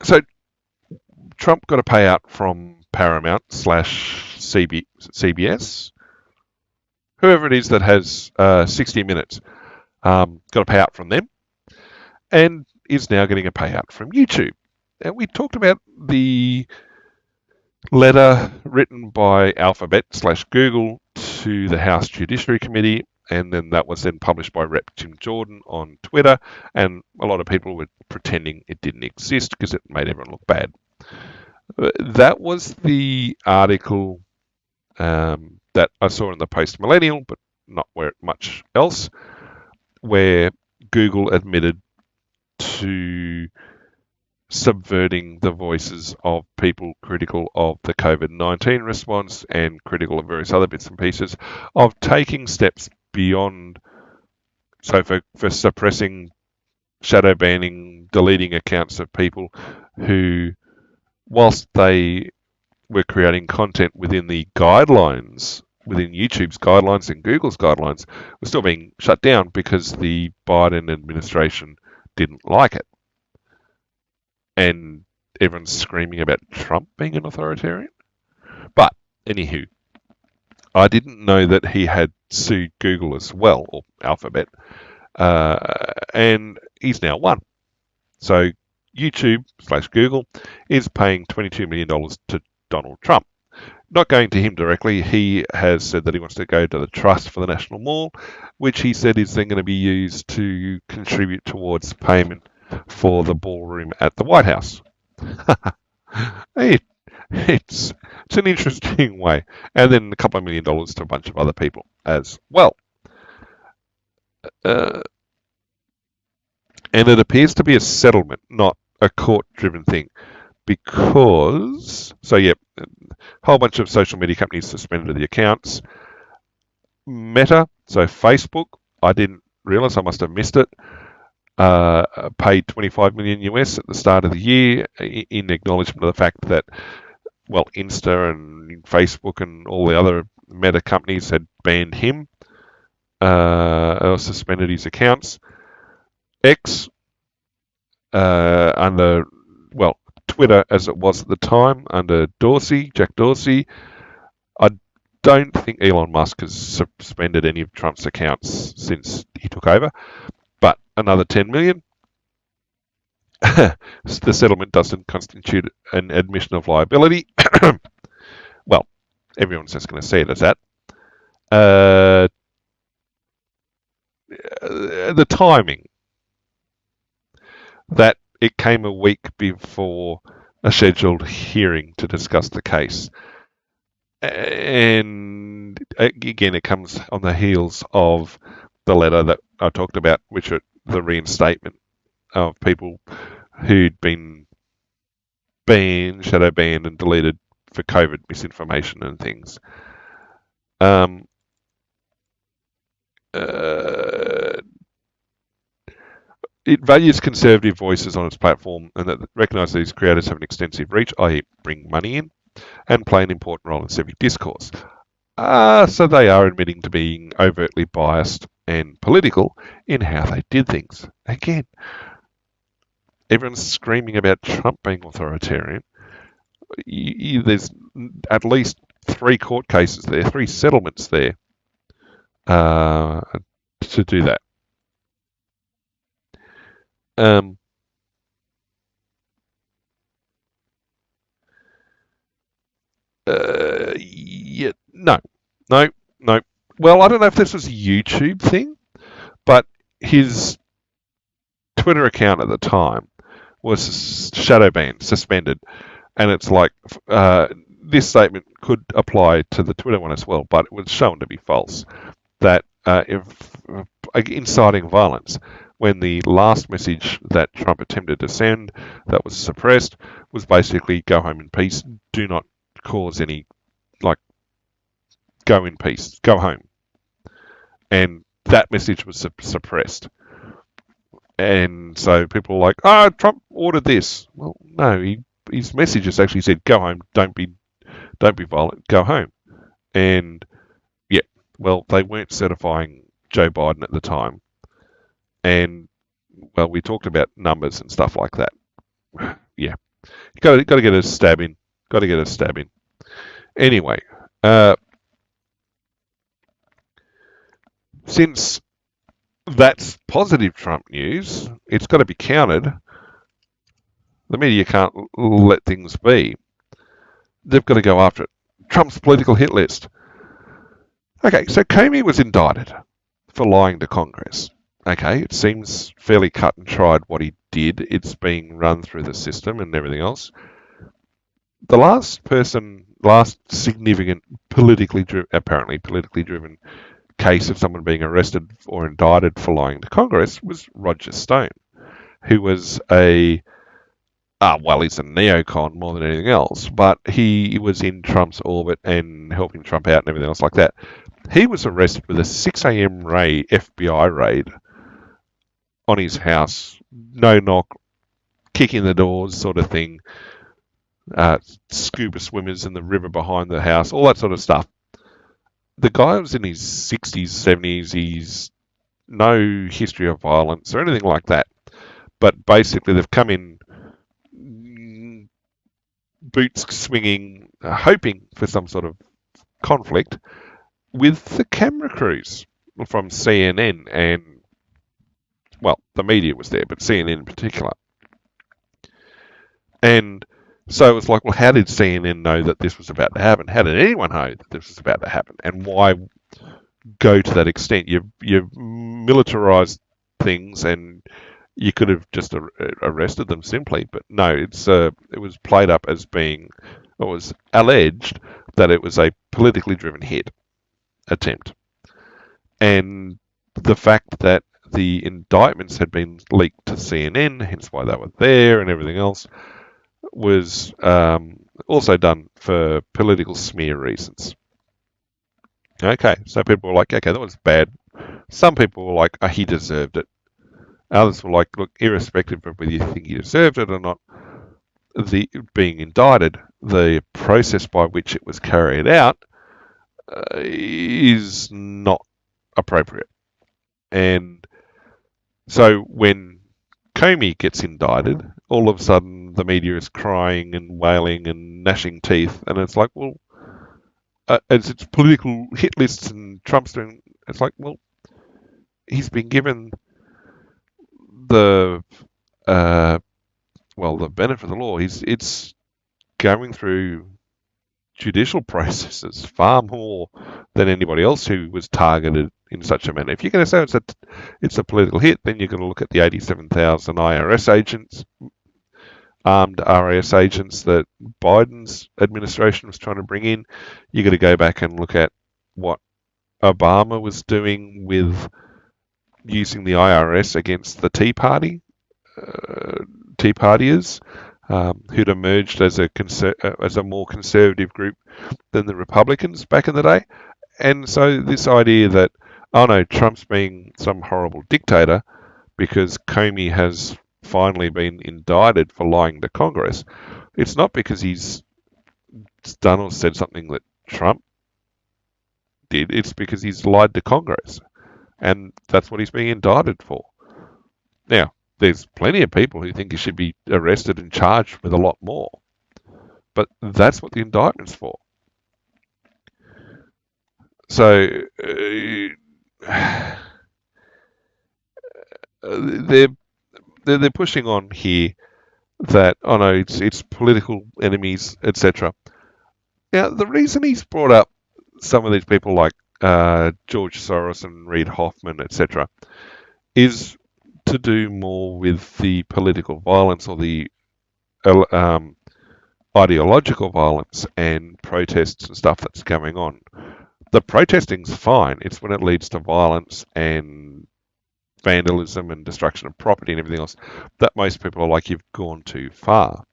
So Trump got a payout from Paramount / CBS, whoever it is that has 60 Minutes, got a payout from them, and is now getting a payout from YouTube. And we talked about the letter written by Alphabet / Google to the House Judiciary Committee, and then that was then published by Rep. Jim Jordan on Twitter, and a lot of people were pretending it didn't exist because it made everyone look bad. That was the article that I saw in the Post Millennial, but not where much else, where Google admitted to subverting the voices of people critical of the COVID-19 response and critical of various other bits and pieces, of taking steps beyond, so for suppressing, shadow banning, deleting accounts of people who, whilst they were creating content within the guidelines, within YouTube's guidelines and Google's guidelines, were still being shut down because the Biden administration didn't like it. And everyone's screaming about Trump being an authoritarian. But, anywho, I didn't know that he had sued Google as well, or Alphabet, and he's now won. So YouTube / Google is paying $22 million to Donald Trump. Not going to him directly. He has said that he wants to go to the Trust for the National Mall, which he said is then going to be used to contribute towards payment for the ballroom at the White House. It's an interesting way. And then a couple of $1 million to a bunch of other people as well. And it appears to be a settlement, not a court-driven thing. Because, so yeah, a whole bunch of social media companies suspended the accounts. Meta, so Facebook, I didn't realize, I must have missed it, paid $25 million US at the start of the year in acknowledgement of the fact that, well, Insta and Facebook and all the other Meta companies had banned him, or suspended his accounts. X, under, well, Twitter as it was at the time, under Jack Dorsey. I don't think Elon Musk has suspended any of Trump's accounts since he took over, but another 10 million. The settlement doesn't constitute an admission of liability. Well, everyone's just going to see it as that. The timing, that it came a week before a scheduled hearing to discuss the case. And again, it comes on the heels of the letter that I talked about, which are the reinstatement of people who'd been banned, shadow banned, and deleted for COVID misinformation and things. It values conservative voices on its platform and that recognises these creators have an extensive reach, i.e. bring money in, and play an important role in civic discourse. So they are admitting to being overtly biased and political in how they did things. Again, everyone's screaming about Trump being authoritarian. There's at least 3 court cases there, 3 settlements there to do that. Yeah, no. Well, I don't know if this was a YouTube thing, but his Twitter account at the time was shadow banned, suspended, and it's like this statement could apply to the Twitter one as well, but it was shown to be false. That if inciting violence, when the last message that Trump attempted to send that was suppressed was basically go home in peace, do not cause any, like, go in peace, go home. And that message was suppressed. And so people were like, Trump ordered this. Well, no, his messages actually said, go home, don't be violent, go home. And yeah, well, they weren't certifying Joe Biden at the time. And, well, we talked about numbers and stuff like that. Yeah. Got to get a stab in. Got to get a stab in. Anyway, since that's positive Trump news, it's got to be countered. The media can't let things be. They've got to go after it. Trump's political hit list. Okay, so Comey was indicted for lying to Congress. Okay, it seems fairly cut and dried what he did. It's being run through the system and everything else. The last significant apparently politically driven case of someone being arrested or indicted for lying to Congress was Roger Stone, who was he's a neocon more than anything else, but he was in Trump's orbit and helping Trump out and everything else like that. He was arrested with a 6 a.m. FBI raid on his house, no knock, kicking the doors sort of thing, scuba swimmers in the river behind the house, all that sort of stuff. The guy was in his 60s, 70s, he's no history of violence or anything like that. But basically they've come in boots swinging, hoping for some sort of conflict with the camera crews from CNN and, well, the media was there, but CNN in particular. And so it was like, well, how did CNN know that this was about to happen? How did anyone know that this was about to happen? And why go to that extent? You've militarized things, and you could have just arrested them simply. But no, it was played up as being, it was alleged that it was a politically driven hit attempt. And the fact that the indictments had been leaked to CNN, hence why they were there and everything else, was also done for political smear reasons. Okay, so people were like, okay, that was bad. Some people were like, oh, he deserved it. Others were like, look, irrespective of whether you think he deserved it or not, the being indicted, the process by which it was carried out is not appropriate. And so when Comey gets indicted, all of a sudden the media is crying and wailing and gnashing teeth, and it's like, well, as it's political hit lists and Trump's doing, it's like, well, he's been given the benefit of the law. It's going through judicial processes far more than anybody else who was targeted in such a manner. If you're going to say it's a political hit, then you're going to look at the 87,000 IRS agents, armed RAS agents that Biden's administration was trying to bring in. You've got to go back and look at what Obama was doing with using the IRS against the Tea Party, Tea Partiers, who'd emerged as a more conservative group than the Republicans back in the day. And so this idea that, oh no, Trump's being some horrible dictator because Comey has finally been indicted for lying to Congress, it's not because he's done or said something that Trump did, it's because he's lied to Congress. And that's what he's being indicted for. Now, there's plenty of people who think he should be arrested and charged with a lot more. But that's what the indictment's for. So they're pushing on here that, oh no, it's political enemies, etc. Now, the reason he's brought up some of these people like George Soros and Reid Hoffman, etc., is to do more with the political violence or the ideological violence and protests and stuff that's going on. The protesting's fine. It's when it leads to violence and vandalism and destruction of property and everything else that most people are like, you've gone too far.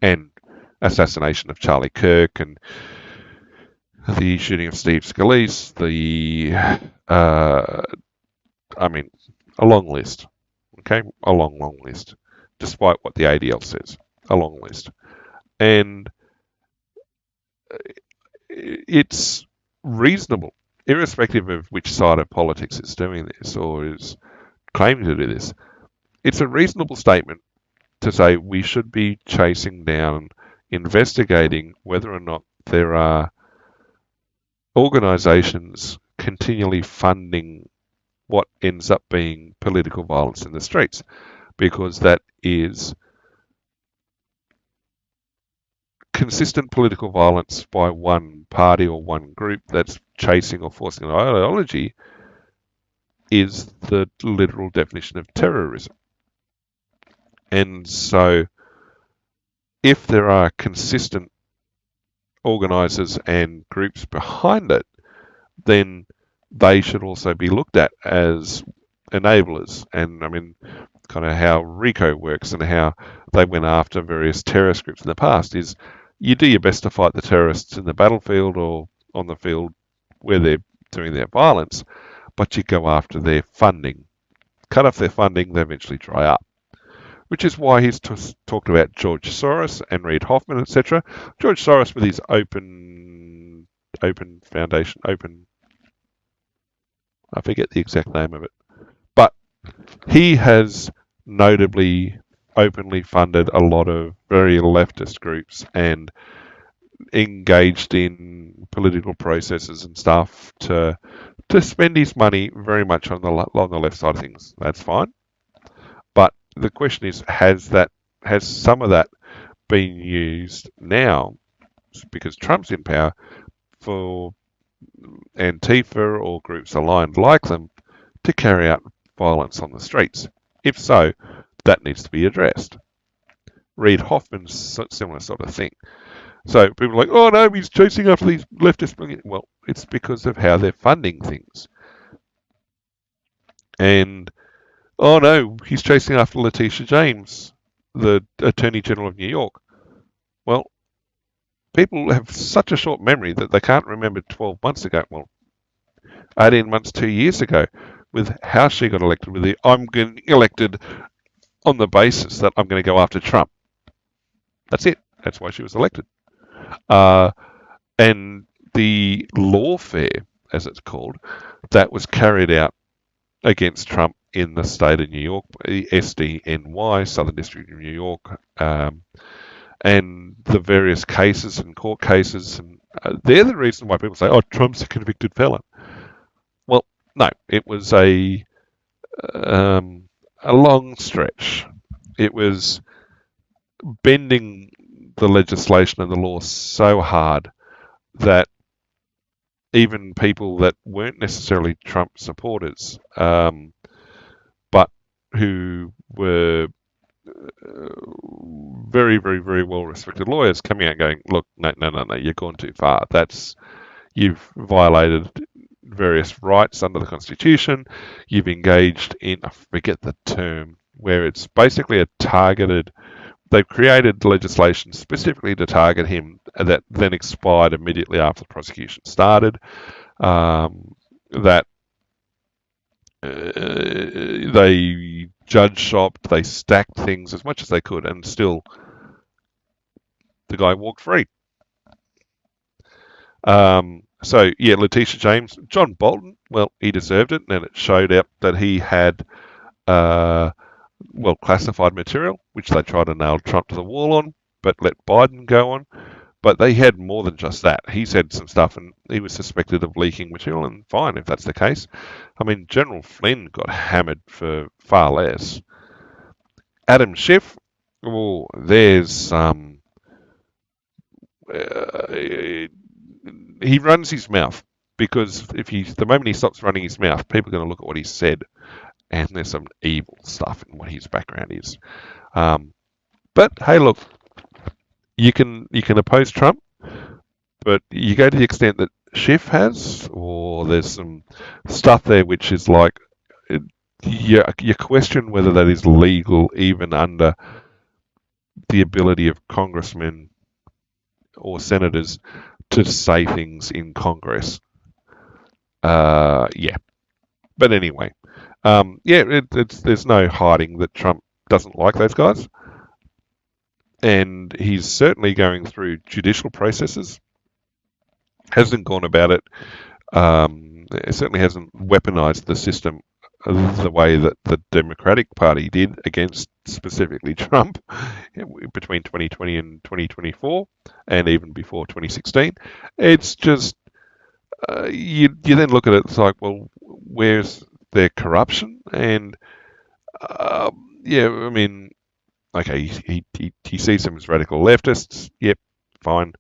And assassination of Charlie Kirk and the shooting of Steve Scalise, a long list. Okay? A long list. Despite what the ADL says. A long list. And it's reasonable, irrespective of which side of politics is doing this or is claiming to do this. It's a reasonable statement to say we should be chasing down, investigating whether or not there are organisations continually funding what ends up being political violence in the streets, because that is consistent political violence by one party or one group that's chasing or forcing an ideology is the literal definition of terrorism. And so if there are consistent organisers and groups behind it, then they should also be looked at as enablers. And I mean, kind of how RICO works and how they went after various terrorist groups in the past is you do your best to fight the terrorists in the battlefield or on the field where they're doing their violence, but you go after their funding. Cut off their funding, they eventually dry up. Which is why he's talked about George Soros and Reid Hoffman, etc. George Soros with his open foundation, I forget the exact name of it, but he has notably openly funded a lot of very leftist groups and engaged in political processes and stuff to spend his money very much on the left side of things. That's fine, but the question is, has some of that been used now because Trump's in power for Antifa or groups aligned like them to carry out violence on the streets? If so, that needs to be addressed. Reid Hoffman's similar sort of thing. So people are like, oh no, he's chasing after these leftists. Well, it's because of how they're funding things. And, oh no, he's chasing after Letitia James, the Attorney General of New York. Well, people have such a short memory that they can't remember 12 months ago, well, 18 months, 2 years ago, with how she got elected, with the I'm getting elected on the basis that I'm going to go after Trump. That's it. That's why she was elected. And the lawfare, as it's called, that was carried out against Trump in the state of New York, SDNY, Southern District of New York, and the various cases and court cases, and they're the reason why people say, oh, Trump's a convicted felon. Well, no, it was a long stretch. It was bending the legislation and the law so hard that even people that weren't necessarily Trump supporters, but who were very, very, very well-respected lawyers coming out and going, look, no, you've gone too far. You've violated various rights under the Constitution. You've engaged in, I forget the term, where it's basically a targeted. They've created legislation specifically to target him that then expired immediately after the prosecution started. That they judge shopped, they stacked things as much as they could, and still the guy walked free. So, yeah, Letitia James, John Bolton, well, he deserved it, and it showed up that he had, classified material, which they tried to nail Trump to the wall on, but let Biden go on. But they had more than just that. He said some stuff, and he was suspected of leaking material, and fine, if that's the case. I mean, General Flynn got hammered for far less. Adam Schiff, oh, there's he runs his mouth, because the moment he stops running his mouth, people are going to look at what he said, and there's some evil stuff in what his background is. But hey, look, you can oppose Trump, but you go to the extent that Schiff has, or there's some stuff there which is like, you question whether that is legal even under the ability of congressmen or senators to say things in Congress. Yeah. But anyway, there's no hiding that Trump doesn't like those guys. And he's certainly going through judicial processes. Hasn't gone about it. Certainly hasn't weaponized the system the way that the Democratic Party did against specifically Trump, between 2020 and 2024, and even before 2016. It's just you then look at it. It's like, well, where's their corruption? And yeah, I mean, okay, he sees them as radical leftists. Yep, fine,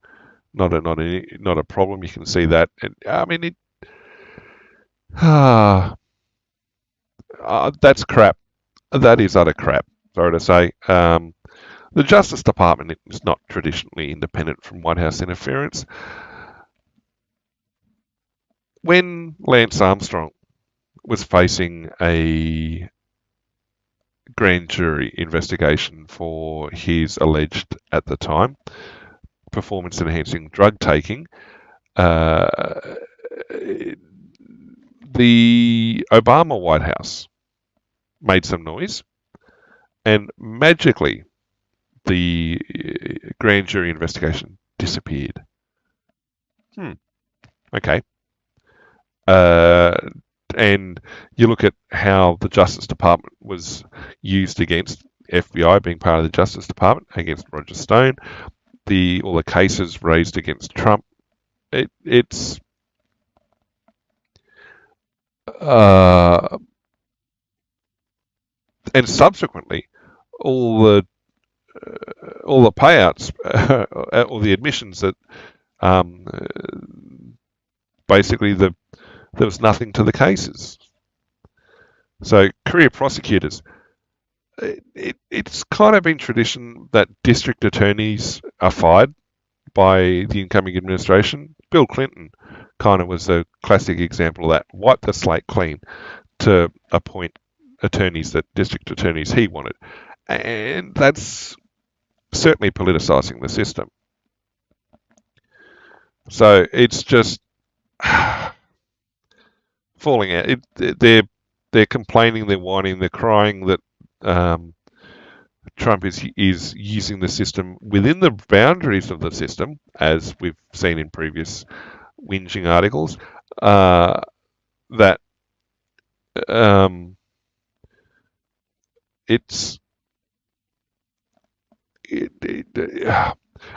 not a problem. You can see that. And I mean, that's crap. That is utter crap. Sorry to say. The Justice Department is not traditionally independent from White House interference. When Lance Armstrong was facing a grand jury investigation for his alleged, at the time, performance-enhancing drug taking, the Obama White House made some noise, and magically the grand jury investigation disappeared. Okay. And you look at how the Justice Department was used against FBI being part of the Justice Department, against Roger Stone, all the cases raised against Trump. It's and subsequently all the payouts, all the admissions that basically there was nothing to the cases. So career prosecutors, it's kind of been tradition that district attorneys are fired by the incoming administration. Bill Clinton kind of was a classic example of that. Wipe the slate clean to appoint district attorneys he wanted. And that's certainly politicizing the system. So it's just falling out. They're complaining, they're whining, they're crying that Trump is using the system within the boundaries of the system, as we've seen in previous whinging articles, that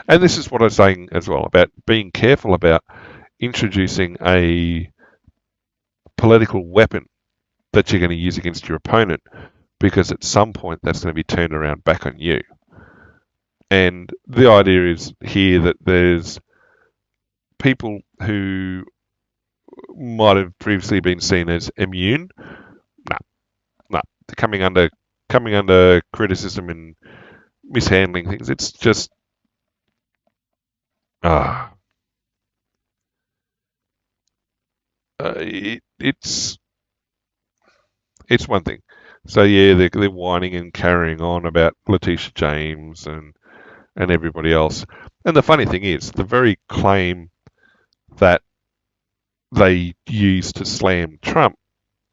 and this is what I was saying as well, about being careful about introducing a political weapon that you're going to use against your opponent, because at some point that's going to be turned around back on you. And the idea is here that there's people who might have previously been seen as immune. No, they're coming under criticism and mishandling things. It's just it's one thing. So yeah, they're whining and carrying on about Letitia James and everybody else. And the funny thing is, the very claim that they use to slam Trump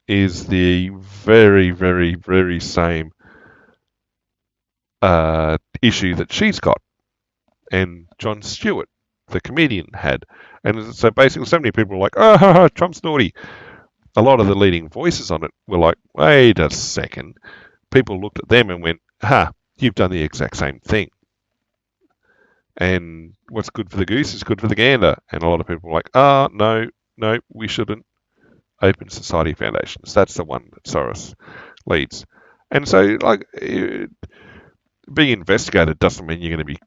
is the very, very, very same issue that she's got, and Jon Stewart, the comedian, had. And so basically, so many people are like, oh, Trump's naughty. A lot of the leading voices on it were like, wait a second. People looked at them and went, you've done the exact same thing. And what's good for the goose is good for the gander. And a lot of people were like, no, we shouldn't. Open Society Foundations. That's the one that Soros leads. And so, like, being investigated doesn't mean you're going to be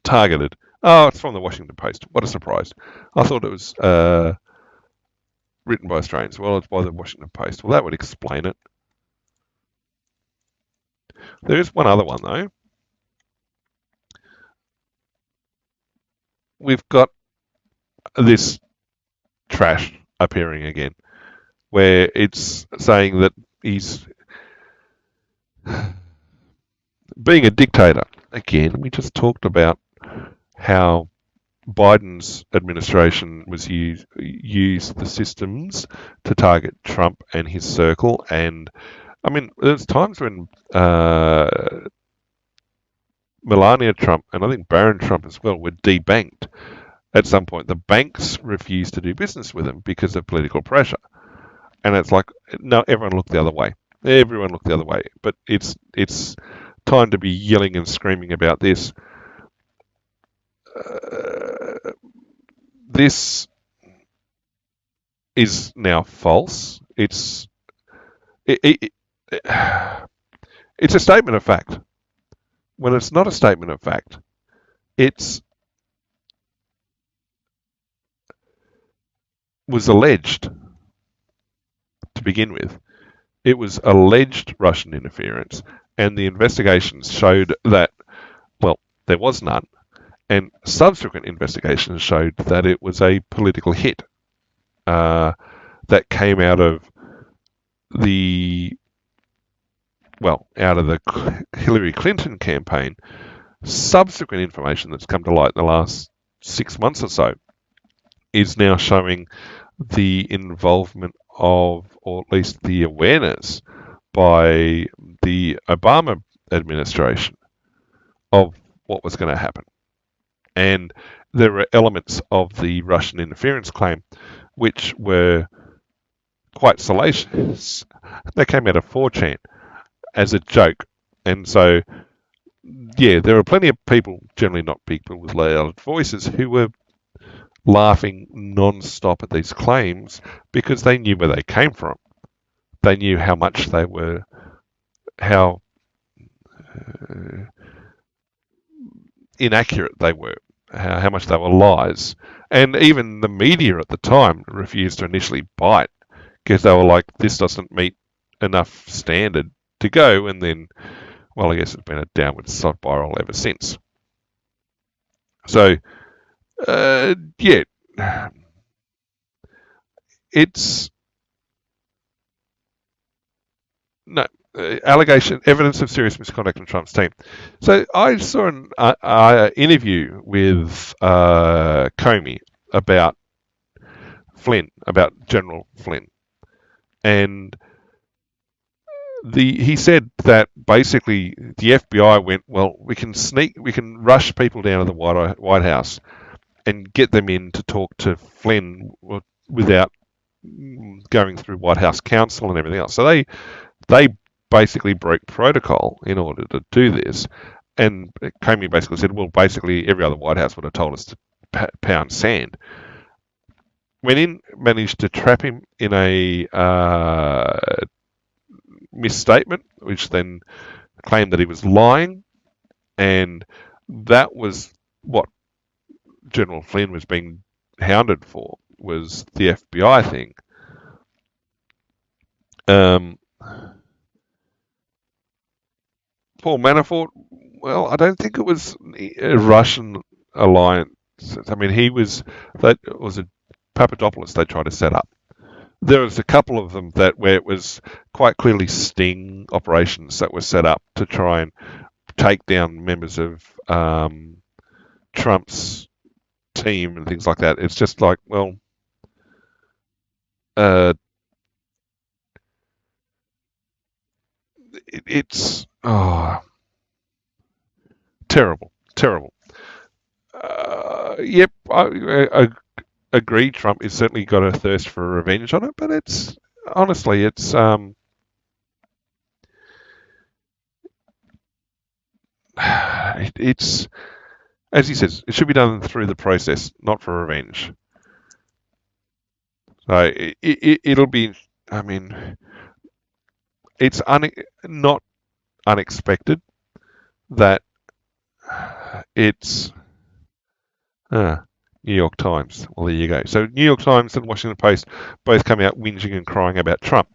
targeted. Oh, it's from the Washington Post. What a surprise. I thought it was written by Australians. Well, it's by the Washington Post. Well, that would explain it. There is one other one, though. We've got this trash appearing again, where it's saying that he's being a dictator. Again, we just talked about how Biden's administration was used the systems to target Trump and his circle. And I mean, there's times when Melania Trump and I think Barron Trump as well were debanked. At some point, the banks refused to do business with them because of political pressure. And it's like, no, everyone looked the other way. Everyone looked the other way. But it's time to be yelling and screaming about this. This is now false. It, it's a statement of fact. When it's not a statement of fact, it's was alleged to begin with. It was alleged Russian interference, and the investigations showed that, well, there was none, and subsequent investigations showed that it was a political hit that came out of the Hillary Clinton campaign. Subsequent information that's come to light in the last 6 months or so is now showing the involvement of, or at least the awareness by the Obama administration of what was going to happen. And there were elements of the Russian interference claim which were quite salacious. They came out of 4chan as a joke. And so, yeah, there were plenty of people, generally not people with loud voices, who were laughing non-stop at these claims because they knew where they came from. They knew how much they were, how inaccurate they were, how much they were lies. And even the media at the time refused to initially buy it because they were like, this doesn't meet enough standard to go. And then, well, I guess it's been a downward spiral ever since. So, yeah, it's no allegation, evidence of serious misconduct in Trump's team. So I saw an interview with Comey about Flynn, about General Flynn, and he said that basically the FBI went, well, we can rush people down to the White House and get them in to talk to Flynn without going through White House counsel and everything else. So they basically broke protocol in order to do this. And Comey basically said, well, basically every other White House would have told us to pound sand. Went in, managed to trap him in a misstatement, which then claimed that he was lying. And that was what General Flynn was being hounded for, was the FBI thing. Paul Manafort, well, I don't think it was a Russian alliance. I mean, that was a Papadopoulos they tried to set up. There was a couple of them where it was quite clearly sting operations that were set up to try and take down members of Trump's team and things like that. It's just like, well, it's terrible. Yep, I agree. Trump has certainly got a thirst for revenge on it, but it's honestly, it's as he says, it should be done through the process, not for revenge. So it'll be. I mean, it's not unexpected that it's New York Times. Well, there you go. So New York Times and Washington Post both come out whinging and crying about Trump.